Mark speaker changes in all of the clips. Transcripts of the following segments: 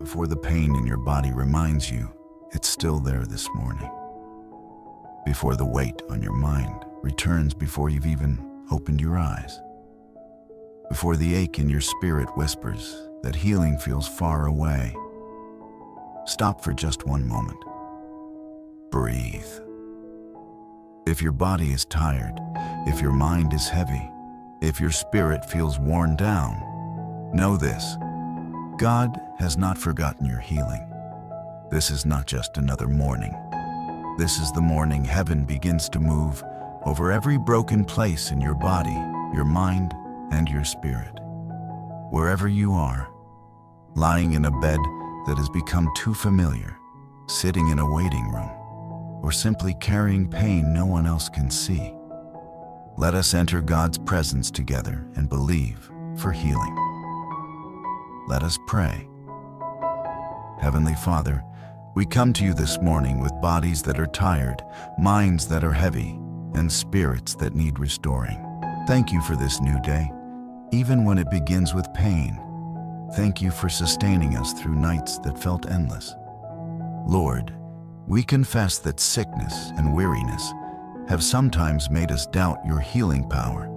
Speaker 1: before the pain in your body reminds you it's still there this morning. Before the weight on your mind returns before you've even opened your eyes. Before the ache in your spirit whispers that healing feels far away. Stop for just one moment. Breathe. If your body is tired, if your mind is heavy, if your spirit feels worn down, know this: God has not forgotten your healing. This is not just another morning. This is the morning heaven begins to move over every broken place in your body, your mind, and your spirit. Wherever you are, lying in a bed that has become too familiar, sitting in a waiting room, or simply carrying pain no one else can see, let us enter God's presence together and believe for healing. Let us pray. Heavenly Father, we come to you this morning with bodies that are tired, minds that are heavy, and spirits that need restoring. Thank you for this new day, even when it begins with pain. Thank you for sustaining us through nights that felt endless. Lord, we confess that sickness and weariness have sometimes made us doubt your healing power,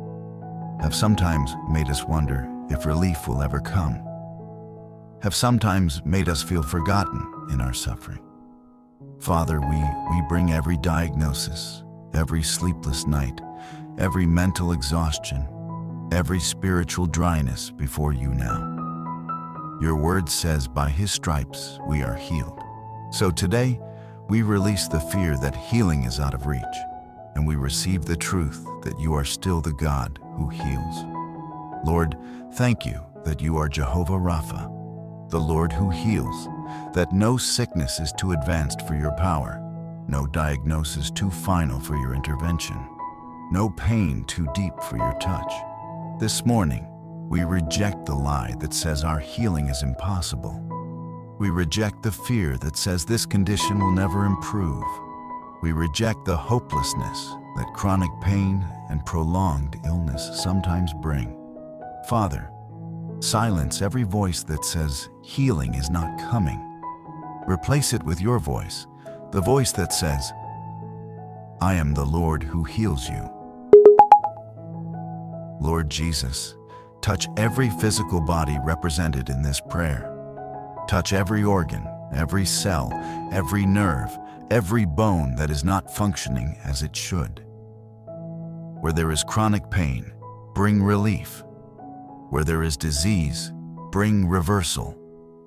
Speaker 1: have sometimes made us wonder if relief will ever come, have sometimes made us feel forgotten in our suffering. Father, we bring every diagnosis, every sleepless night, every mental exhaustion, every spiritual dryness before you now. Your word says, by his stripes we are healed. So today, we release the fear that healing is out of reach, and we receive the truth that you are still the God who heals. Lord, thank you that you are Jehovah Rapha, the Lord who heals, that no sickness is too advanced for your power, no diagnosis too final for your intervention, no pain too deep for your touch. This morning, we reject the lie that says our healing is impossible. We reject the fear that says this condition will never improve. We reject the hopelessness that chronic pain and prolonged illness sometimes bring. Father, silence every voice that says healing is not coming. Replace it with your voice, the voice that says, I am the Lord who heals you. Lord Jesus, touch every physical body represented in this prayer. Touch every organ, every cell, every nerve, every bone that is not functioning as it should. Where there is chronic pain, bring relief. Where there is disease, bring reversal.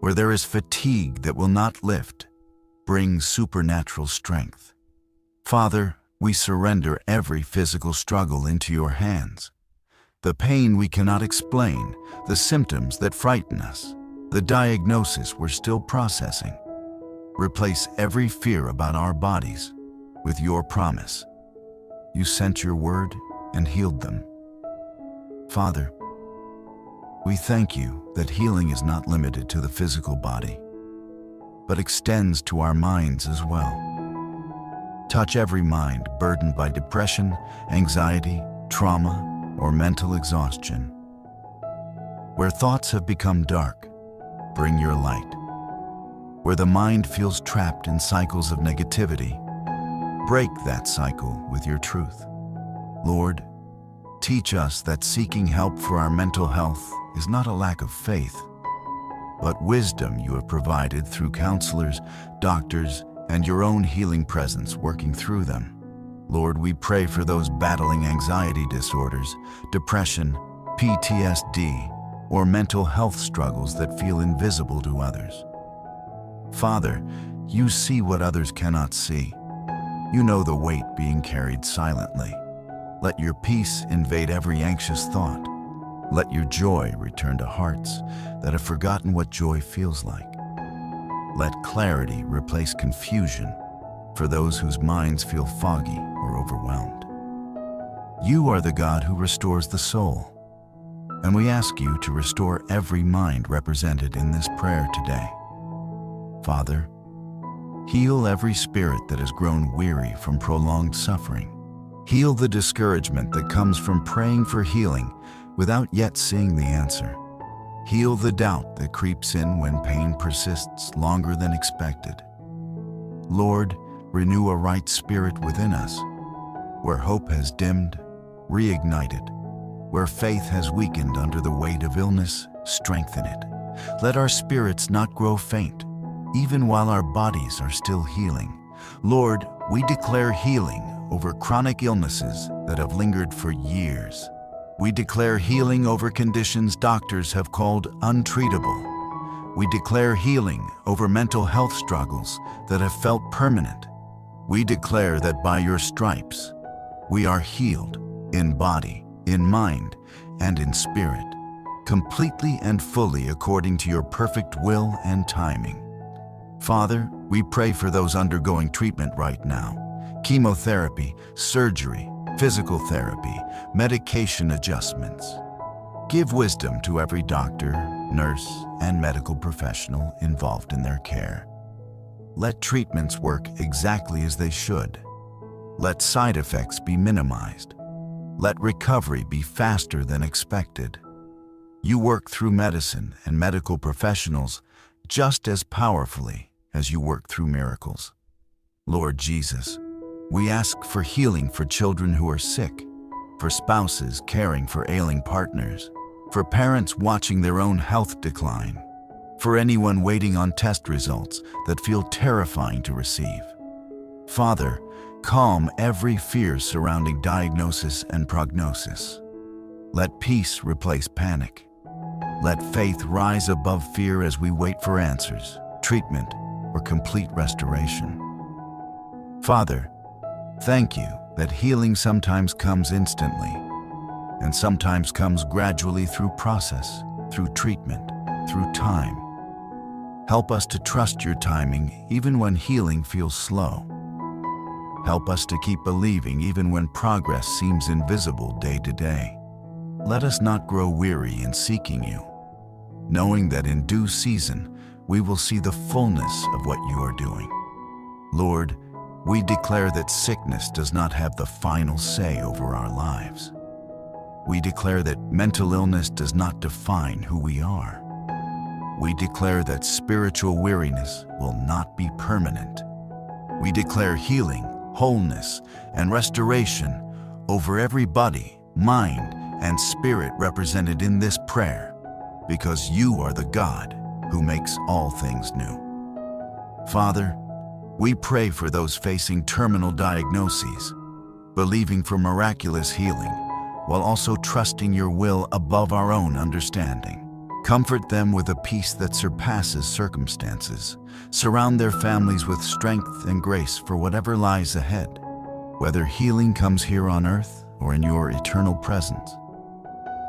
Speaker 1: Where there is fatigue that will not lift, bring supernatural strength. Father, we surrender every physical struggle into your hands. The pain we cannot explain, the symptoms that frighten us, the diagnosis we're still processing. Replace every fear about our bodies with your promise. You sent your word and healed them. Father, we thank you that healing is not limited to the physical body, but extends to our minds as well. Touch every mind burdened by depression, anxiety, trauma, or mental exhaustion. Where thoughts have become dark, bring your light. Where the mind feels trapped in cycles of negativity, break that cycle with your truth. Lord, teach us that seeking help for our mental health is not a lack of faith, but wisdom you have provided through counselors, doctors, and your own healing presence working through them. Lord, we pray for those battling anxiety disorders, depression, PTSD, or mental health struggles that feel invisible to others. Father, you see what others cannot see. You know the weight being carried silently. Let your peace invade every anxious thought. Let your joy return to hearts that have forgotten what joy feels like. Let clarity replace confusion for those whose minds feel foggy or overwhelmed. You are the God who restores the soul, and we ask you to restore every mind represented in this prayer today. Father, heal every spirit that has grown weary from prolonged suffering. Heal the discouragement that comes from praying for healing without yet seeing the answer. Heal the doubt that creeps in when pain persists longer than expected. Lord, renew a right spirit within us. Where hope has dimmed, reignite it. Where faith has weakened under the weight of illness, strengthen it. Let our spirits not grow faint, even while our bodies are still healing. Lord, we declare healing over chronic illnesses that have lingered for years. We declare healing over conditions doctors have called untreatable. We declare healing over mental health struggles that have felt permanent. We declare that by your stripes, we are healed in body, in mind, and in spirit, completely and fully according to your perfect will and timing. Father, we pray for those undergoing treatment right now: chemotherapy, surgery, physical therapy, medication adjustments. Give wisdom to every doctor, nurse, and medical professional involved in their care. Let treatments work exactly as they should. Let side effects be minimized. Let recovery be faster than expected. You work through medicine and medical professionals just as powerfully as you work through miracles. Lord Jesus, we ask for healing for children who are sick, for spouses caring for ailing partners, for parents watching their own health decline, for anyone waiting on test results that feel terrifying to receive. Father, calm every fear surrounding diagnosis and prognosis. Let peace replace panic. Let faith rise above fear as we wait for answers, treatment, or complete restoration. Father, thank you that healing sometimes comes instantly and sometimes comes gradually through process, through treatment, through time. Help us to trust your timing even when healing feels slow. Help us to keep believing even when progress seems invisible day to day. Let us not grow weary in seeking you, knowing that in due season we will see the fullness of what you are doing. Lord, we declare that sickness does not have the final say over our lives. We declare that mental illness does not define who we are. We declare that spiritual weariness will not be permanent. We declare healing, wholeness, and restoration over every body, mind, and spirit represented in this prayer, because you are the God who makes all things new. Father, we pray for those facing terminal diagnoses, believing for miraculous healing, while also trusting your will above our own understanding. Comfort them with a peace that surpasses circumstances. Surround their families with strength and grace for whatever lies ahead, whether healing comes here on earth or in your eternal presence.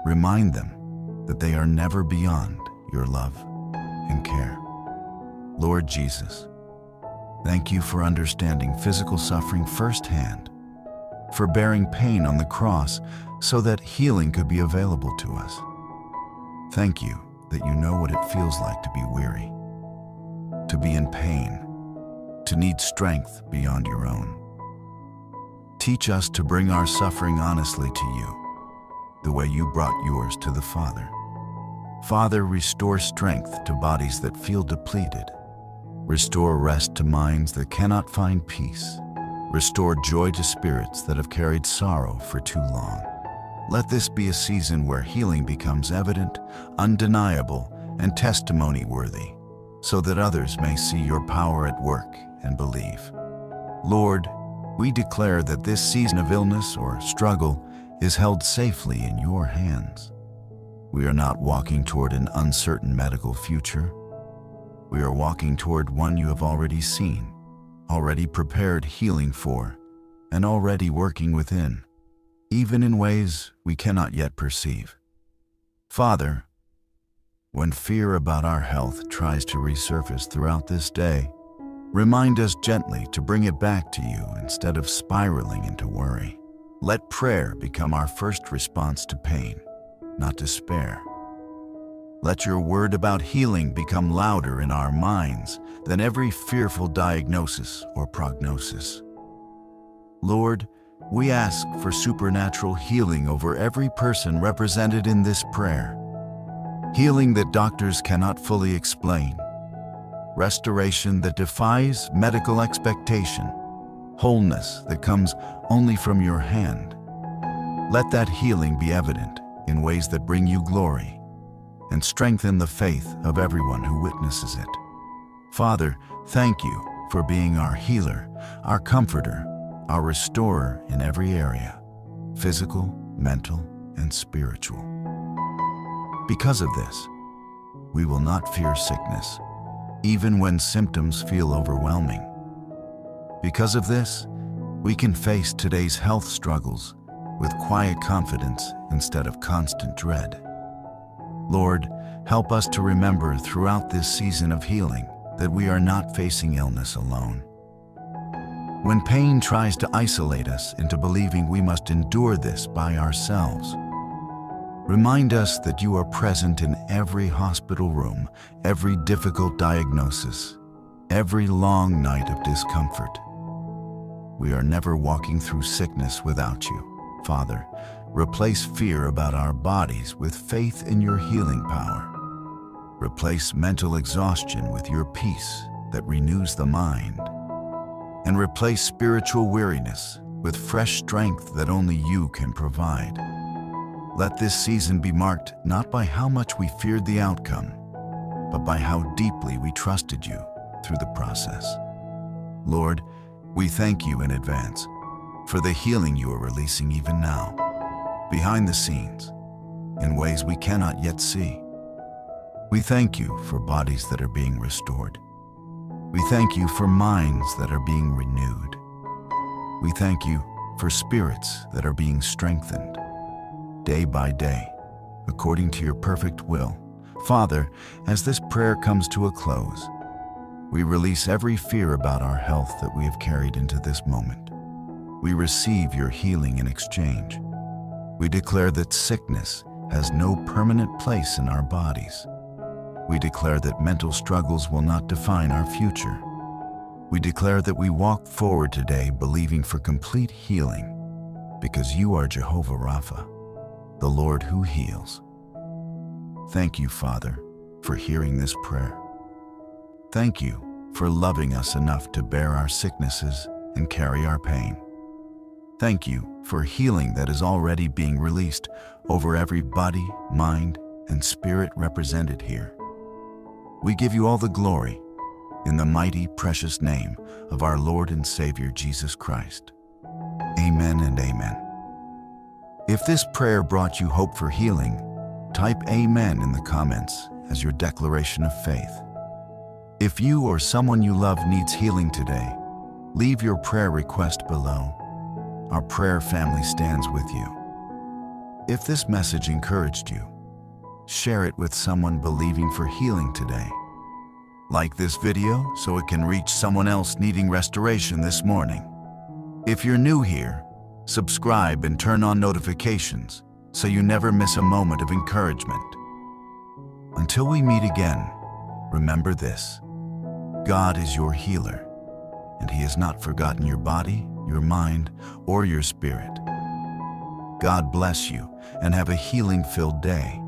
Speaker 1: Remind them that they are never beyond your love and care. Lord Jesus, thank you for understanding physical suffering firsthand, for bearing pain on the cross so that healing could be available to us. Thank you that you know what it feels like to be weary, to be in pain, to need strength beyond your own. Teach us to bring our suffering honestly to you, the way you brought yours to the Father. Father, restore strength to bodies that feel depleted. Restore rest to minds that cannot find peace. Restore joy to spirits that have carried sorrow for too long. Let this be a season where healing becomes evident, undeniable, and testimony-worthy, so that others may see your power at work and believe. Lord, we declare that this season of illness or struggle is held safely in your hands. We are not walking toward an uncertain medical future. We are walking toward one you have already seen, already prepared healing for, and already working within, even in ways we cannot yet perceive. Father, when fear about our health tries to resurface throughout this day, remind us gently to bring it back to you instead of spiraling into worry. Let prayer become our first response to pain, not despair. Let your word about healing become louder in our minds than every fearful diagnosis or prognosis. Lord, we ask for supernatural healing over every person represented in this prayer. healing that doctors cannot fully explain, restoration that defies medical expectation, wholeness that comes only from your hand. Let that healing be evident in ways that bring you glory and strengthen the faith of everyone who witnesses it. Father, thank you for being our healer, our comforter, our restorer in every area, physical, mental, and spiritual. Because of this, we will not fear sickness, even when symptoms feel overwhelming. Because of this, we can face today's health struggles with quiet confidence instead of constant dread. Lord, help us to remember throughout this season of healing that we are not facing illness alone. When pain tries to isolate us into believing we must endure this by ourselves, remind us that you are present in every hospital room, every difficult diagnosis, every long night of discomfort. We are never walking through sickness without you. Father, replace fear about our bodies with faith in your healing power. Replace mental exhaustion with your peace that renews the mind. And replace spiritual weariness with fresh strength that only you can provide. Let this season be marked not by how much we feared the outcome, but by how deeply we trusted you through the process. Lord, we thank you in advance for the healing you are releasing even now, behind the scenes, in ways we cannot yet see. We thank you for bodies that are being restored. We thank you for minds that are being renewed. We thank you for spirits that are being strengthened day by day, according to your perfect will. Father, as this prayer comes to a close, we release every fear about our health that we have carried into this moment. We receive your healing in exchange. We declare that sickness has no permanent place in our bodies. We declare that mental struggles will not define our future. We declare that we walk forward today believing for complete healing because you are Jehovah Rapha, the Lord who heals. Thank you, Father, for hearing this prayer. Thank you for loving us enough to bear our sicknesses and carry our pain. Thank you for healing that is already being released over every body, mind, and spirit represented here. We give you all the glory in the mighty, precious name of our Lord and Savior, Jesus Christ. Amen and amen. If this prayer brought you hope for healing, type Amen in the comments as your declaration of faith. If you or someone you love needs healing today, leave your prayer request below. Our prayer family stands with you. If this message encouraged you, share it with someone believing for healing today. Like this video so it can reach someone else needing restoration this morning. If you're new here, subscribe and turn on notifications so you never miss a moment of encouragement. Until we meet again, remember this: God is your healer, and He has not forgotten your body, your mind, or your spirit. God bless you and have a healing-filled day.